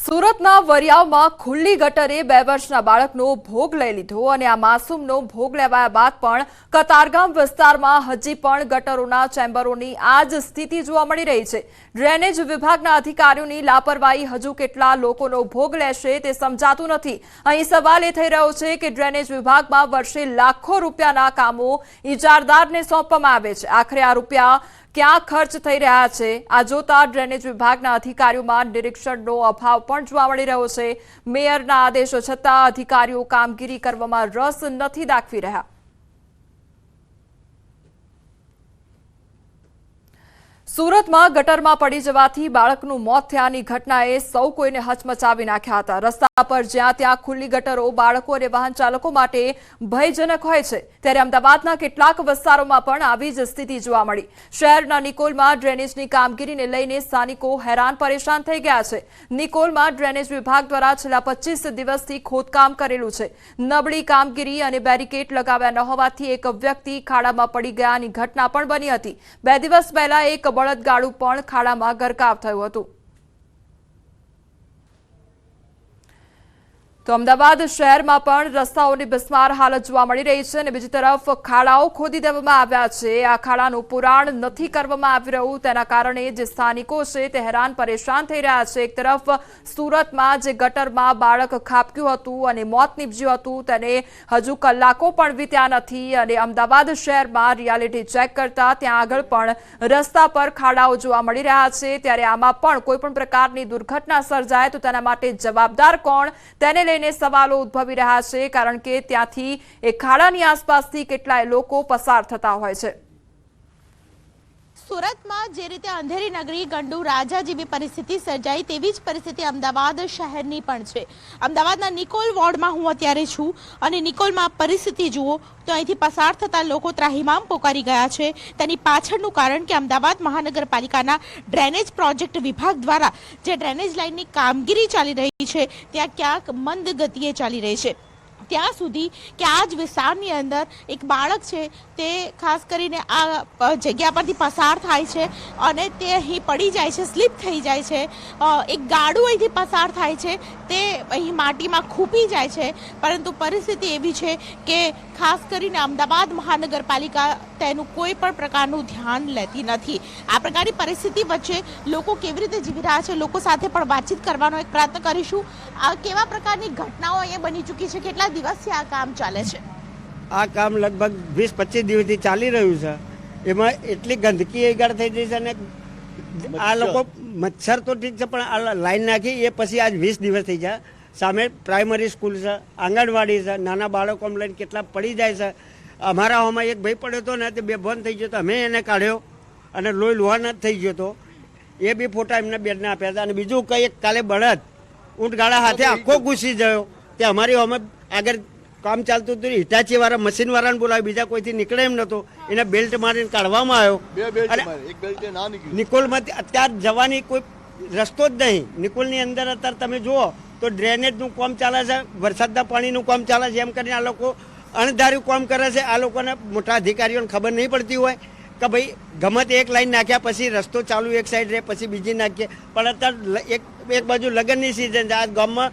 સુરતના વરિયાવમાં ખુલ્લી ગટરે 2 વર્ષના બાળકનો ભોગ લઈ લીધો અને આ માસૂમનો ભોગ લેવાયા બાદ પણ કતારગામ વિસ્તારમાં હજી પણ ગટરોના ચેમ્બરોની આ જ સ્થિતિ જોવા મળી રહી છે। ડ્રેનેજ વિભાગના અધિકારીઓની લાપરવાહી હજુ કેટલા લોકોનો ભોગ લેશે તે સમજાતું નથી। અહીં સવાલ એ થઈ રહ્યો છે કે ડ્રેનેજ વિભાગમાં વર્ષે લાખો રૂપિયાના કામો ઇજારદારને સોંપવામાં આવે છે। આખરે આ રૂપિયા ક્યાં ખર્ચ થઈ રહ્યા છે આ જોતા ડ્રેનેજ વિભાગના અધિકારીઓમાં નિરીક્ષણનો અભાવ પણ જોવા મળી રહ્યો છે। મેયરના આદેશો છતાં અધિકારીઓ કામગીરી કરવામાં રસ નથી દાખવી રહ્યા। સુરતમાં ગટરમાં પડી જવાથી બાળકનું મોત થયાની ઘટનાએ સૌ કોઈને હચમચાવી નાખ્યા હતા। રસ્તા પર જ્યાં ત્યાં ખુલ્લી ગટરો બાળકો અને વાહન ચાલકો માટે ભયજનક હોય છે, ત્યારે અમદાવાદના કેટલાક વિસ્તારોમાં પણ આવી જ સ્થિતિ જોવા મળી। શહેરના નિકોલમાં ડ્રેનેજની કામગીરીને લઈને સ્થાનિકો હેરાન પરેશાન થઈ ગયા છે। નિકોલમાં ડ્રેનેજ વિભાગ દ્વારા છેલ્લા 25 દિવસથી ખોદકામ કરેલું છે। નબળી કામગીરી અને બેરિકેડ લગાવ્યા ન હોવાથી એક વ્યક્તિ ખાડામાં પડી ગયાની ઘટના પણ બની હતી। 2 દિવસ પહેલા એક બળદગાડું પણ ખાડામાં ગરકાવ થયું હતું। તો અમદાવાદ શહેરમાં પણ રસ્તાઓની બિસ્માર હાલત જોવા મળી રહી છે અને બીજી તરફ ખાડાઓ ખોદી દેવામાં આવ્યા છે। આ ખાડાનું પુરાણ નથી કરવામાં આવી રહ્યું, તેના કારણે જે સ્થાનિકો છે તે હેરાન પરેશાન થઈ રહ્યા છે। એક તરફ સુરતમાં જે ગટરમાં બાળક ખાબક્યું હતું અને મોત નીપજ્યું હતું તેને હજુ કલાકો પણ વીત્યા નથી અને અમદાવાદ શહેરમાં રિયાલિટી ચેક કરતા ત્યાં આગળ પણ રસ્તા પર ખાડાઓ જોવા મળી રહ્યા છે। ત્યારે આમાં પણ કોઈ પણ પ્રકારની દુર્ઘટના સર્જાય તો તેના માટે જવાબદાર કોણ તેને લઈને સવાલો ઉદ્ભવી રહ્યા છે, કારણ કે ત્યાંથી એ ખાડાની આસપાસથી કેટલાય લોકો પસાર થતા હોય છે। સુરતમાં જે રીતે અંધેરી નગરી ગંડુ રાજા જેવી પરિસ્થિતિ સર્જાઈ તેવી જ પરિસ્થિતિ અમદાવાદ શહેરની પણ છે। અમદાવાદના નિકોલ વોર્ડમાં હું અત્યારે છું અને નિકોલમાં પરિસ્થિતિ જુઓ તો અહીંથી પસાર થતા લોકો ત્રાહિમામ પોકારી ગયા છે। તેની પાછળનું કારણ કે અમદાવાદ મહાનગરપાલિકાના ડ્રેનેજ પ્રોજેક્ટ વિભાગ દ્વારા જે ડ્રેનેજ લાઇનની કામગીરી ચાલી રહી છે ત્યાં ક્યાંક મંદ ગતિએ ચાલી રહી છે। ત્યાં સુધી કે આ જ વિસ્તારની અંદર એક બાળક છે તે ખાસ કરીને આ જગ્યા પરથી પસાર થાય છે અને તે અહીં પડી જાય છે, સ્લીપ થઈ જાય છે। એક ગાડું અહીંથી પસાર થાય છે તે અહીં માટીમાં ખૂંપી જાય છે, પરંતુ પરિસ્થિતિ એવી છે કે ખાસ કરીને અમદાવાદ મહાનગરપાલિકા તેનું કોઈ પણ પ્રકારનું ધ્યાન લેતી નથી। આ પ્રકારની પરિસ્થિતિ વચ્ચે લોકો કેવી રીતે જીવી રહ્યા છે લોકો સાથે પણ વાતચીત કરવાનો એક પ્રયત્ન કરીશું। આ કેવા પ્રકારની ઘટનાઓ અહીંયા બની ચૂકી છે, કેટલા દિવસથી આ કામ ચાલે છે? આ કામ લગભગ 20-25 દિવસથી ચાલી રહ્યું છે। એમાં એટલી ગંદકી આગળ થઈ ગઈ છે અને આ લોકો મચ્છર તો ઠીક છે પણ આ લાઈન નાખી એ પછી આજ 20 દિવસ થઈ ગયા। સામે પ્રાઇમરી સ્કૂલ છે, આંગણવાડી છે, નાના બાળકો લઈને કેટલા પડી જાય છે। અમારા હોમાં એક ભાઈ પડ્યો હતો ને તે બેભાન થઈ ગયો તો અમે એને કાઢ્યો અને લોહી લુહાણ થઈ ગયો હતો, એ બી ફોટા એમને બેડને આપ્યા હતા। અને બીજું કંઈ કાલે બળદ ઊંટગાળા હાથે આખો ઘૂસી ગયો તે અમારી હોમાં આગળ કામ ચાલતું હતું, હિટાચી વાળા મશીન વાળાને બોલાવ્યો, બીજા કોઈથી નીકળે એમ નતો, એને બેલ્ટ મારીને કાઢવામાં આવ્યો અને નિકોલમાંથી અત્યારે જવાની કોઈ રસ્તો જ નહીં। નિકોલની અંદર અત્યારે તમે જુઓ તો ડ્રેનેજનું કામ ચાલે છે, વરસાદના પાણીનું કામ ચાલે છે, એમ કરીને આ લોકો અણધાર્યું કામ કરે છે। આ લોકોને મોટા અધિકારીઓને ખબર નહીં પડતી હોય કે ભાઈ ગમે તે એક લાઈન નાખ્યા પછી રસ્તો ચાલુ એક સાઈડ રહે પછી બીજી નાખીએ, પણ અત્યારે એક બાજુ લગ્નની સિઝન છે। આ ગામમાં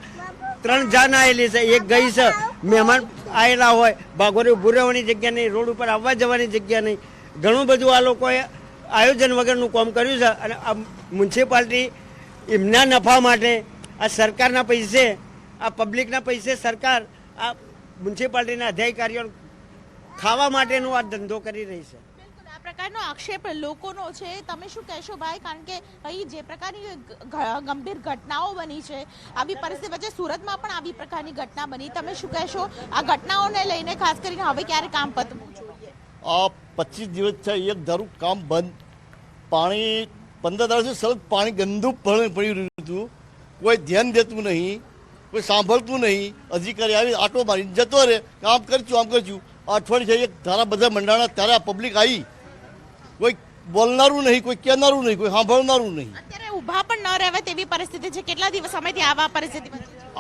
3 જાન આવેલી છે, એક ગઈ છે, મહેમાન આવેલા હોય, ભાગોરે ઊભું રહેવાની જગ્યા નહીં, રોડ ઉપર આવવા જવાની જગ્યા નહીં, ઘણું બધું આ લોકોએ આયોજન વગરનું કામ કર્યું છે। અને આ મ્યુનિસિપાલિટી એમના નફા માટે આ સરકારના પૈસે, આ પબ્લિકના પૈસે સરકાર આ મ્યુનિસિપાલિટીના અધિકારીઓ ખાવા માટેનો આ ધંધો કરી રહી છે। આ પ્રકારનો આક્ષેપ લોકોનો છે, તમે શું કહેશો ભાઈ? કારણ કે અહીં જે પ્રકારની ગંભીર ઘટનાઓ બની છે, આવી પરિસ્થિતિ વચ્ચે સુરતમાં પણ આવી પ્રકારની ઘટના બની, તમે શું કહેશો આ ઘટનાઓને લઈને? ખાસ કરીને હવે ક્યારે કામ પતવું જોઈએ? આ 25 દિવસ છે એક ધારું કામ બંધ, પાણી 15 દિવસથી સતત પાણી ગંદુ પડી રહ્યું હતું, કોઈ ધ્યાન દેતું નહીં, કોઈ સાંભળતું નહીં। અધિકારી આવી આટો મારી જતો રહે, કામ કરશું આમ કરશું। અઠવાડિયે એક ધારા બધા મંડાણા ત્યારે આ પબ્લિક આવી, કોઈ બોલનારું નહીં, કોઈ કહેનારું નહીં, કોઈ સાંભળનારું નહીં। અત્યારે ઊભા પણ ન રહેવાય તેવી પરિસ્થિતિ છે। કેટલા દિવસ સમયથી આવા પરિસ્થિતિ?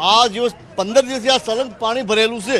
આ દિવસ 15 દિવસથી આ સલંગ પાણી ભરેલું છે।